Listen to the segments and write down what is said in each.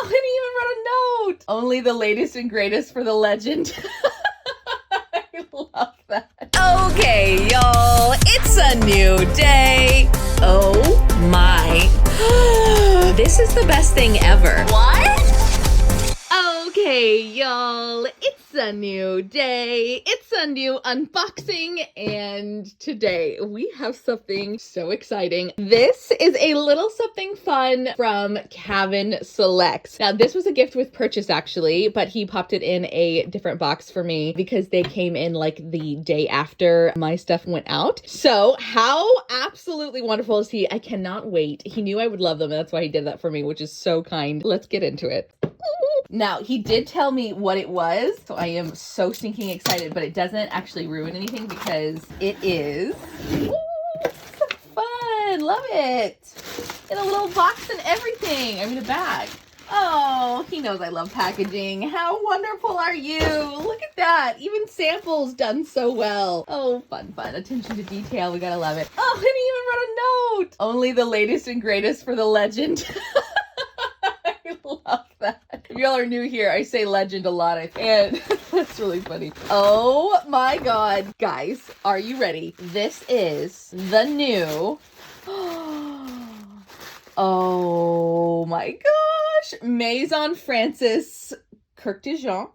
Oh, and he even wrote a note. Only the latest and greatest for the legend. I love that. Okay, y'all, it's a new day. Oh my. This is the best thing ever. What? Okay, y'all, it's a new day. It's a new unboxing, and today we have something so exciting. This is a little something fun from Cavan Selects. Now, this was a gift with purchase, actually, but he popped it in a different box for me because they came in like the day after my stuff went out. So how absolutely wonderful is he? I cannot wait. He knew I would love them, and that's why he did that for me, which is so kind. Let's get into it. Now, he did tell me what it was, so I am so stinking excited, but it doesn't actually ruin anything because it is... Ooh, so fun! Love it! In a little box and everything. I mean, a bag. Oh, he knows I love packaging. How wonderful are you? Look at that. Even samples done so well. Oh, fun, fun. Attention to detail. We gotta love it. Oh, and he even wrote a note. Only the latest and greatest for the legend. I love that. If y'all are new here, I say legend a lot, and that's really funny. Oh my god. Guys, are you ready? This is the new... Oh my gosh. Maison Francis Kurkjian.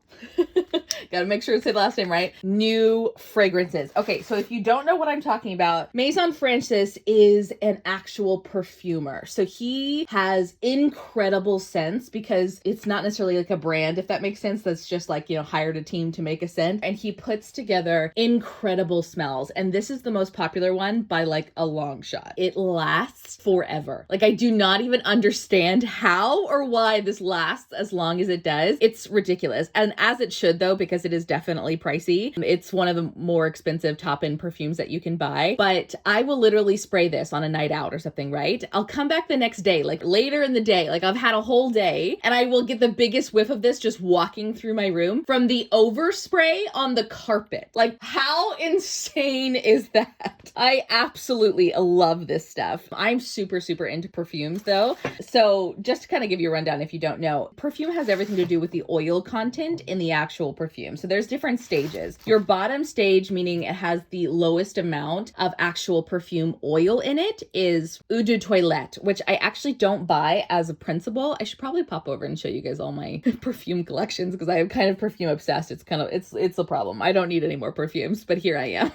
Gotta make sure to say the last name right. New fragrances. Okay, so if you don't know what I'm talking about, Maison Francis is an actual perfumer. So he has incredible scents because it's not necessarily like a brand, if that makes sense. That's just like, you know, hired a team to make a scent. And he puts together incredible smells. And this is the most popular one by like a long shot. It lasts forever. Like, I do not even understand how or why this lasts as long as it does. It's ridiculous. And as it should, though, because it is definitely pricey. It's one of the more expensive top-end perfumes that you can buy. But I will literally spray this on a night out or something, right? I'll come back the next day, like later in the day, like I've had a whole day, and I will get the biggest whiff of this just walking through my room from the overspray on the carpet. Like, how insane is that? I absolutely love this stuff. I'm super, super into perfumes, though. So just to kind of give you a rundown, if you don't know, perfume has everything to do with the oil content in the actual perfume. So there's different stages. Your bottom stage, meaning it has the lowest amount of actual perfume oil in it, is eau de toilette, which I actually don't buy as a principle. I should probably pop over and show you guys all my perfume collections because I am kind of perfume obsessed. It's a problem. I don't need any more perfumes, but here I am.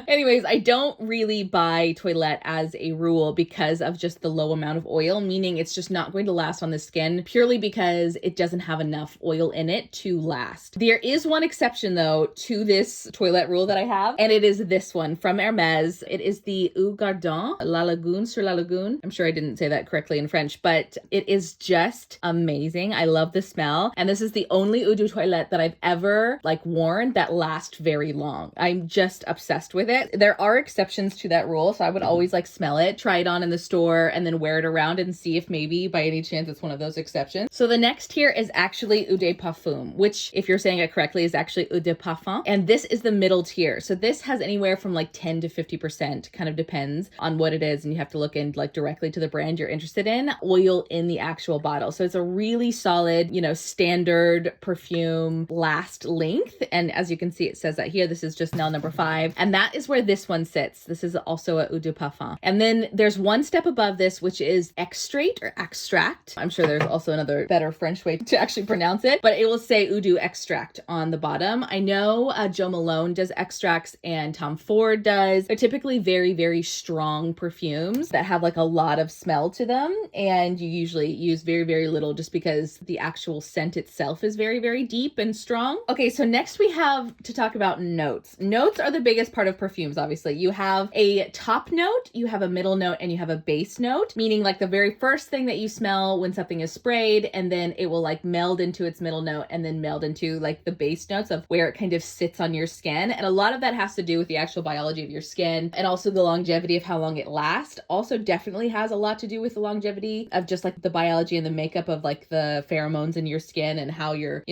Anyways, I don't really buy toilette as a rule because of just the low amount of oil, meaning it's just not going to last on the skin purely because it doesn't have enough oil in it to last. There is one exception, though, to this toilette rule that I have, and it is this one from Hermes. It is the Eau Gardant, La Lagune sur la Lagune. I'm sure I didn't say that correctly in French, but it is just amazing. I love the smell, and this is the only eau de toilette that I've ever worn that lasts very long. I'm just obsessed with it. There are exceptions to that rule, so I would always smell it, try it on in the store, and then wear it around and see if maybe by any chance it's one of those exceptions. So the next here is actually Eau de Parfum, which, if you're saying it correctly, is actually Eau de Parfum. And this is the middle tier. So this has anywhere from 10 to 50%, kind of depends on what it is. And you have to look in directly to the brand you're interested in, oil in the actual bottle. So it's a really solid, standard perfume last length. And as you can see, it says that here, this is just nail number 5. And that is where this one sits. This is also a Eau de Parfum. And then there's one step above this, which is extrait or extract. I'm sure there's also another better French way to actually pronounce it, but it will say Eau de Extract on the bottom. I know Jo Malone does extracts and Tom Ford does. They're typically very, very strong perfumes that have a lot of smell to them. And you usually use very, very little just because the actual scent itself is very, very deep and strong. Okay, so next we have to talk about notes. Notes are the biggest part of perfumes, obviously. You have a top note, you have a middle note, and you have a base note, meaning the very first thing that you smell when something is sprayed, and then it will meld into its middle note and then meld into the base notes of where it kind of sits on your skin. And a lot of that has to do with the actual biology of your skin and also the longevity of how long it lasts. Also definitely has a lot to do with the longevity of just the biology and the makeup of the pheromones in your skin and how your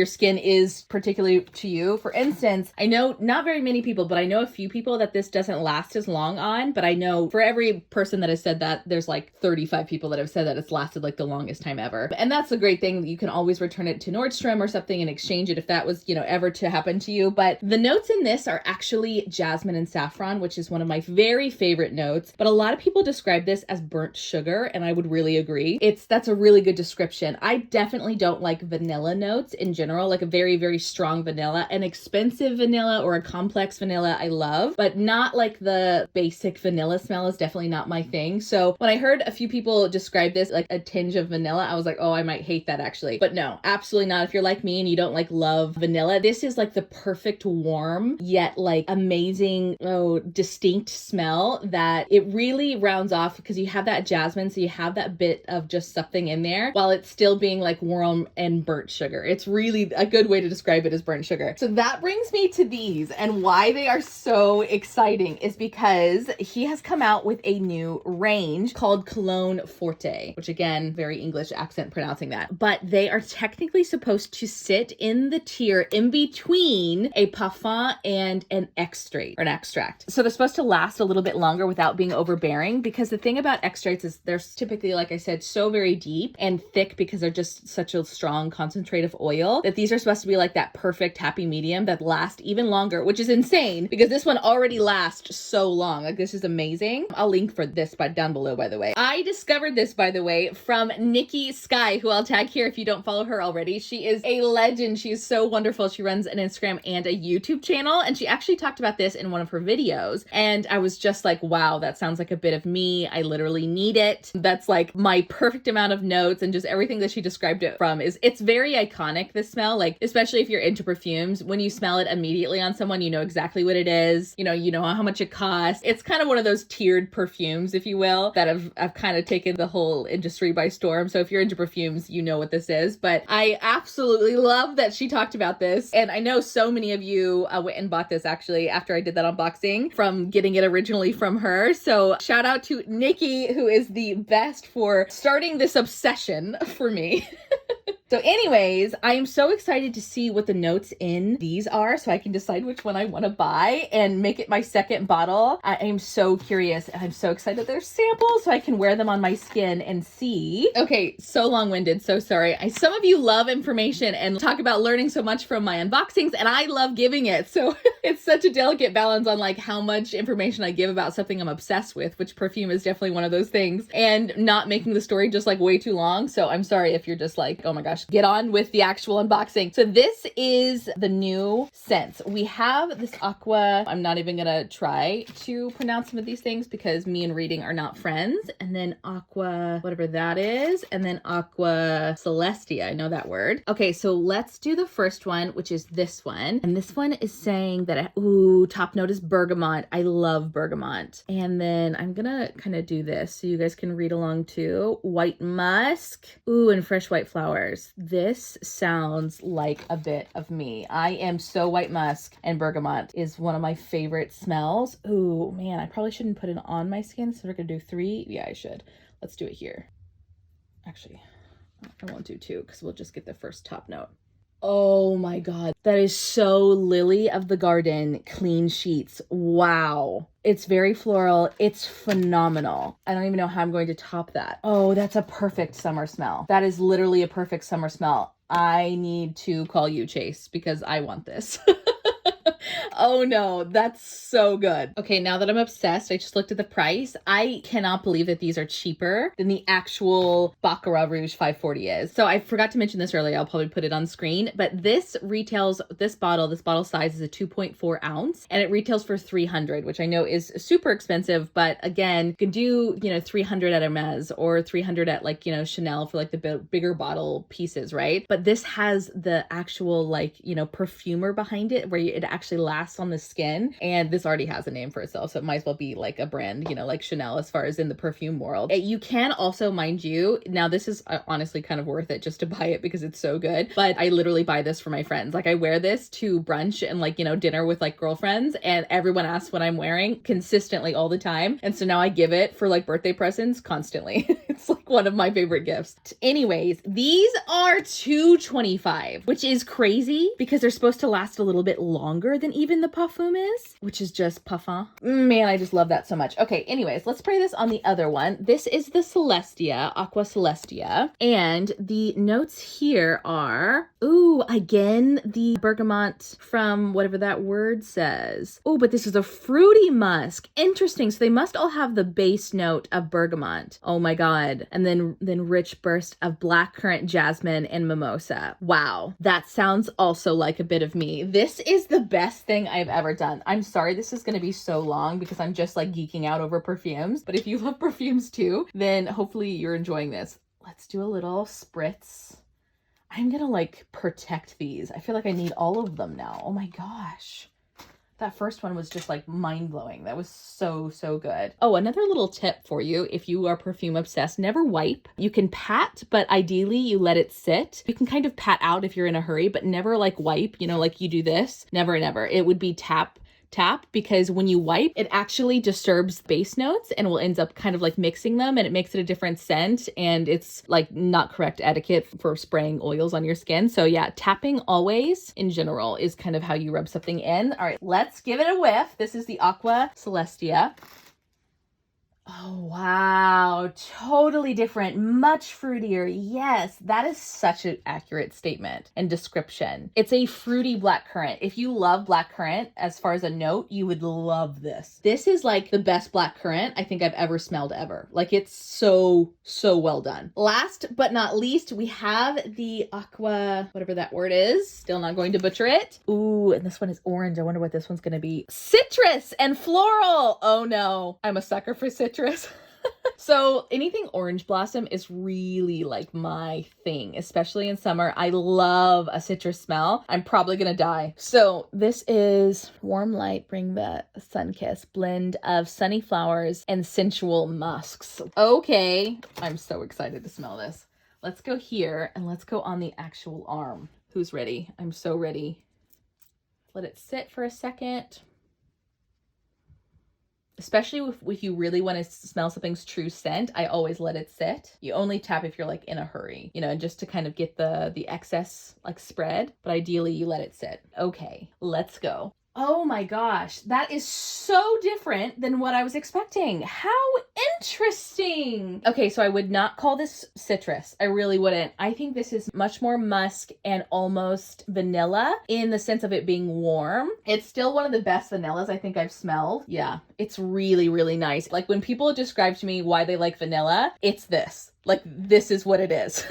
skin is particularly to you. For instance, I know not very many people, but I know a few few people that this doesn't last as long on, but I know for every person that has said that, there's like 35 people that have said that it's lasted like the longest time ever. And that's a great thing. You can always return it to Nordstrom or something and exchange it if that was, ever to happen to you. But the notes in this are actually jasmine and saffron, which is one of my very favorite notes. But a lot of people describe this as burnt sugar, and I would really agree. That's a really good description. I definitely don't like vanilla notes in general, like a very, very strong vanilla. An expensive vanilla or a complex vanilla I love, but not like the basic vanilla smell is definitely not my thing. So when I heard a few people describe this like a tinge of vanilla, I was like, oh, I might hate that actually. But no, absolutely not. If you're like me and you don't like love vanilla, this is like the perfect warm yet like amazing, distinct smell that it really rounds off because you have that jasmine, so you have that bit of just something in there while it's still being like warm and burnt sugar. It's really a good way to describe it as burnt sugar. So that brings me to these, and why they are so exciting is because he has come out with a new range called Cologne Forte, which again, very English accent pronouncing that, but they are technically supposed to sit in the tier in between a parfum and an extrait or an extract. So they're supposed to last a little bit longer without being overbearing, because the thing about extracts is they're typically, like I said, so very deep and thick because they're just such a strong concentrate of oil that these are supposed to be like that perfect happy medium that last even longer, which is insane because this one already lasts so long. Like, this is amazing. I'll link for this down below, by the way. I discovered this, by the way, from Nikki Sky, who I'll tag here if you don't follow her already. She is a legend. She is so wonderful. She runs an Instagram and a YouTube channel, and she actually talked about this in one of her videos. And I was just like, wow, that sounds like a bit of me. I literally need it. That's like my perfect amount of notes, and just everything that she described it from it's very iconic, this smell. Like, especially if you're into perfumes, when you smell it immediately on someone, you know exactly what it is. You know how much it costs. It's kind of one of those tiered perfumes, if you will, that have kind of taken the whole industry by storm. So if you're into perfumes, you know what this is. But I absolutely love that she talked about this. And I know so many of you went and bought this actually after I did that unboxing from getting it originally from her. So shout out to Nikki, who is the best for starting this obsession for me. So anyways, I am so excited to see what the notes in these are so I can decide which one I want to buy and make it my second bottle. I am so curious, and I'm so excited there's samples so I can wear them on my skin and see. Okay, so long-winded, so sorry. Some of you love information and talk about learning so much from my unboxings, and I love giving it. So it's such a delicate balance on like how much information I give about something I'm obsessed with, which perfume is definitely one of those things, and not making the story just like way too long. So I'm sorry if you're just like, oh my gosh, get on with the actual unboxing. So this is the new scents. We have this aqua. I'm not even gonna try to pronounce some of these things because me and reading are not friends. And then aqua, whatever that is. And then aqua celestia. I know that word. Okay, so let's do the first one, which is this one. And this one is saying that, top note is bergamot. I love bergamot. And then I'm gonna kind of do this so you guys can read along too. White musk. And fresh white flowers. This sounds like a bit of me. I am so white musk, and bergamot is one of my favorite smells. Ooh, man, I probably shouldn't put it on my skin. So we're gonna do 3. Yeah, I should. Let's do it here. Actually, I won't do 2 because we'll just get the first top note. Oh my God, that is so Lily of the Garden clean sheets. Wow. It's very floral. It's phenomenal. I don't even know how I'm going to top that. Oh, that's a perfect summer smell. That is literally a perfect summer smell. I need to call you, Chase, because I want this. Oh no, that's so good. Okay, now that I'm obsessed, I just looked at the price. I cannot believe that these are cheaper than the actual Baccarat Rouge 540 is. So I forgot to mention this earlier. I'll probably put it on screen, but this retails, this bottle size is a 2.4 ounce, and it retails for $300, which I know is super expensive, but again, you can do, $300 at Hermes or $300 at like, Chanel for like the bigger bottle pieces, right? But this has the actual perfumer behind it where it actually lasts on the skin, and this already has a name for itself, so it might as well be like a brand, like Chanel as far as in the perfume world. You can also, mind you, now this is honestly kind of worth it just to buy it because it's so good, but I literally buy this for my friends. Like, I wear this to brunch and dinner with like girlfriends, and everyone asks what I'm wearing consistently all the time, and so now I give it for like birthday presents constantly. It's like one of my favorite gifts. Anyways, these are $2.25, which is crazy because they're supposed to last a little bit longer than even the parfum is, which is just parfum. Man, I just love that so much. Okay, anyways, let's spray this on the other one. This is the Celestia, Aqua Celestia. And the notes here are, ooh, again, the bergamot from whatever that word says. Oh, but this is a fruity musk. Interesting. So they must all have the base note of bergamot. Oh my God. And then rich burst of blackcurrant, jasmine, and mimosa. Wow. That sounds also like a bit of me. This is the best thing I've ever done. I'm sorry this is going to be so long because I'm just like geeking out over perfumes. But if you love perfumes too, then hopefully you're enjoying this. Let's do a little spritz. I'm going to like protect these. I feel like I need all of them now. Oh my gosh. That first one was just like mind-blowing. That was so, so good. Oh, another little tip for you. If you are perfume obsessed, never wipe. You can pat, but ideally you let it sit. You can kind of pat out if you're in a hurry, but never like wipe, you know, like you do this. Never, never. It would be tap, because when you wipe, it actually disturbs base notes and will end up kind of like mixing them, and it makes it a different scent, and it's like not correct etiquette for spraying oils on your skin. So yeah, tapping always in general is kind of how you rub something in. All right, let's give it a whiff. This is the Aqua Celestia. Oh, wow. Totally different. Much fruitier. Yes, that is such an accurate statement and description. It's a fruity blackcurrant. If you love blackcurrant as far as a note, you would love this. This is like the best blackcurrant I think I've ever smelled ever. Like it's so, so well done. Last but not least, we have the Aqua, whatever that word is. Still not going to butcher it. Ooh, and this one is orange. I wonder what this one's going to be. Citrus and floral. Oh no, I'm a sucker for citrus. So anything orange blossom is really like my thing, especially in summer. I love a citrus smell. I'm probably gonna die. So this is Warm Light, Bring the Sun Kiss, blend of sunny flowers and sensual musks. Okay, I'm so excited to smell this. Let's go here and let's go on the actual arm. Who's ready? I'm so ready. Let it sit for a second. Especially if you really want to smell something's true scent, I always let it sit. You only tap if you're like in a hurry, you know, just to kind of get the excess like spread, but ideally you let it sit. Okay, let's go. Oh my gosh, that is so different than what I was expecting. How interesting. Okay, so I would not call this citrus. I really wouldn't. I think this is much more musk and almost vanilla in the sense of it being warm. It's still one of the best vanillas I think I've smelled. Yeah, it's really, really nice. Like when people describe to me why they like vanilla, it's this. Like this is what it is.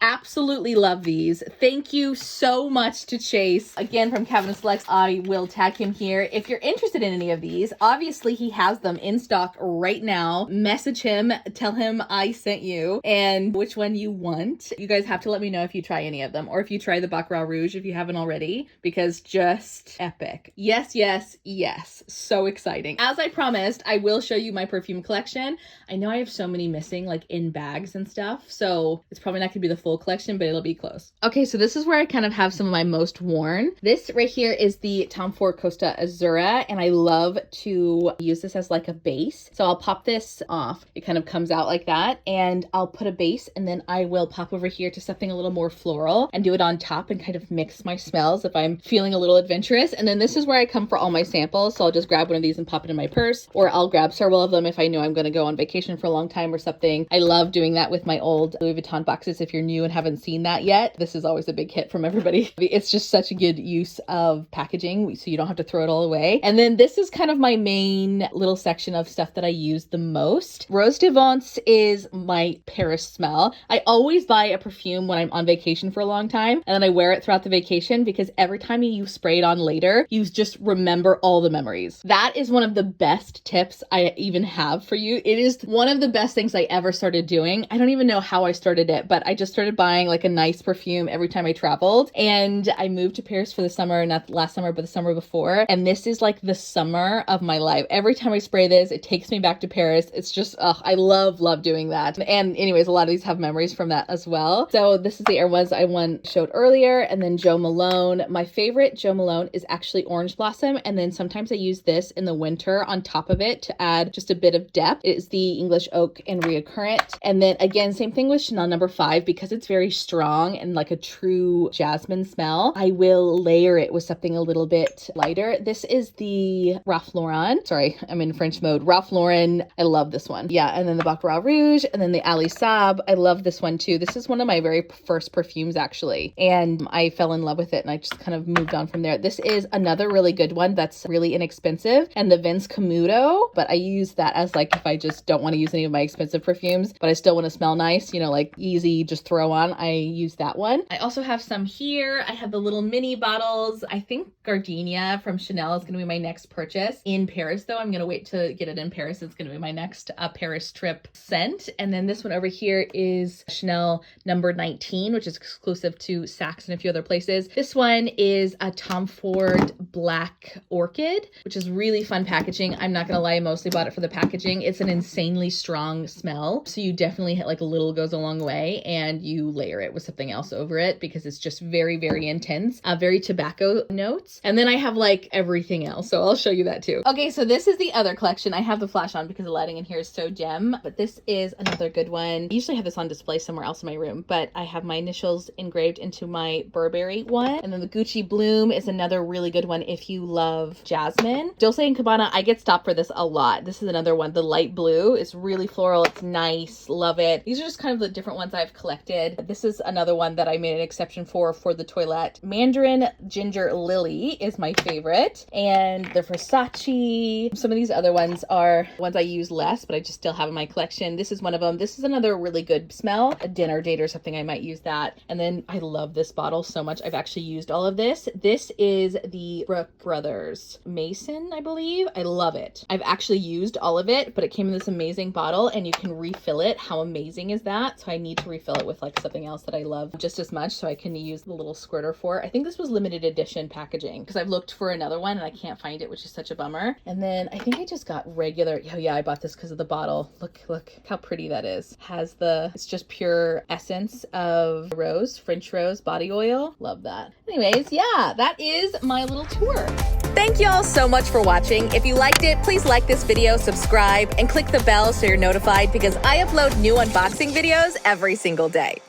Absolutely love these. Thank you so much to Chase. Again, from Cabinet Selects, I will tag him here. If you're interested in any of these, obviously he has them in stock right now. Message him, tell him I sent you and which one you want. You guys have to let me know if you try any of them or if you try the Baccarat Rouge if you haven't already, because just epic. Yes, yes, yes. So exciting. As I promised, I will show you my perfume collection. I know I have so many missing like in bags and stuff, so it's probably not gonna be the full collection, but it'll be close. Okay, so this is where I kind of have some of my most worn. This right here is the Tom Ford Costa Azzurra, and I love to use this as like a base. So I'll pop this off. It kind of comes out like that, and I'll put a base, and then I will pop over here to something a little more floral and do it on top and kind of mix my smells if I'm feeling a little adventurous. And then this is where I come for all my samples. So I'll just grab one of these and pop it in my purse, or I'll grab several of them if I know I'm going to go on vacation for a long time or something. I love doing that with my old Louis Vuitton boxes. If you're new and haven't seen that yet, this is always a big hit from everybody. It's just such a good use of packaging, so you don't have to throw it all away. And then this is kind of my main little section of stuff that I use the most. Rose de Vence is my Paris smell. I always buy a perfume when I'm on vacation for a long time, and then I wear it throughout the vacation because every time you spray it on later, you just remember all the memories. That is one of the best tips I even have for you. It is one of the best things I ever started doing. I don't even know how I started it, but I just started buying buying like a nice perfume every time I traveled. And I moved to Paris for the summer, not last summer, but the summer before. And this is like the summer of my life. Every time I spray this, it takes me back to Paris. It's just, I love doing that. And anyways, a lot of these have memories from that as well. So this is the Ones I showed earlier. And then Jo Malone. My favorite Jo Malone is actually Orange Blossom. And then sometimes I use this in the winter on top of it to add just a bit of depth. It is the English Oak and Reoccurrent. And then again, same thing with Chanel No. 5, because it's very strong and like a true jasmine smell. I will layer it with something a little bit lighter. This is the Ralph Lauren. Sorry, I'm in French mode. Ralph Lauren. I love this one. Yeah. And then the Baccarat Rouge, and then the Ali Sab. I love this one too. This is one of my very first perfumes actually. And I fell in love with it and I just kind of moved on from there. This is another really good one that's really inexpensive, and the Vince Camuto, but I use that as like if I just don't want to use any of my expensive perfumes, but I still want to smell nice, you know, like easy, just throw on. I use that one. I also have some here. I have the little mini bottles. I think Gardenia from Chanel is going to be my next purchase in Paris though. I'm going to wait to get it in Paris. It's going to be my next Paris trip scent. And then this one over here is Chanel number 19, which is exclusive to Saks and a few other places. This one is a Tom Ford Black Orchid, which is really fun packaging. I'm not going to lie, I mostly bought it for the packaging. It's an insanely strong smell. So you definitely hit like a little goes a long way, and you layer it with something else over it because it's just very, very intense. Very tobacco notes. And then I have like everything else. So I'll show you that too. Okay, so this is the other collection. I have the flash on because the lighting in here is so dim, but this is another good one. I usually have this on display somewhere else in my room, but I have my initials engraved into my Burberry one. And then the Gucci Bloom is another really good one if you love jasmine. Dolce & Gabbana, I get stopped for this a lot. This is another one. The light blue is really floral. It's nice. Love it. These are just kind of the different ones I've collected. This is another one that I made an exception for the toilette. Mandarin Ginger Lily is my favorite. And the Versace. Some of these other ones are ones I use less, but I just still have in my collection. This is one of them. This is another really good smell. A dinner date or something, I might use that. And then I love this bottle so much. I've actually used all of this. This is the Brooke Brothers Mason, I believe. I love it. I've actually used all of it, but it came in this amazing bottle and you can refill it. How amazing is that? So I need to refill it with like something else that I love just as much so I can use the little squirter for it. I think this was limited edition packaging because I've looked for another one and I can't find it, which is such a bummer. And then I think I just got regular. Oh yeah, I bought this because of the bottle. Look how pretty that is. It's just pure essence of rose, French rose body oil. Love that. Anyways, yeah, that is my little tour. Thank you all so much for watching. If you liked it, please like this video, subscribe, and click the bell so you're notified because I upload new unboxing videos every single day.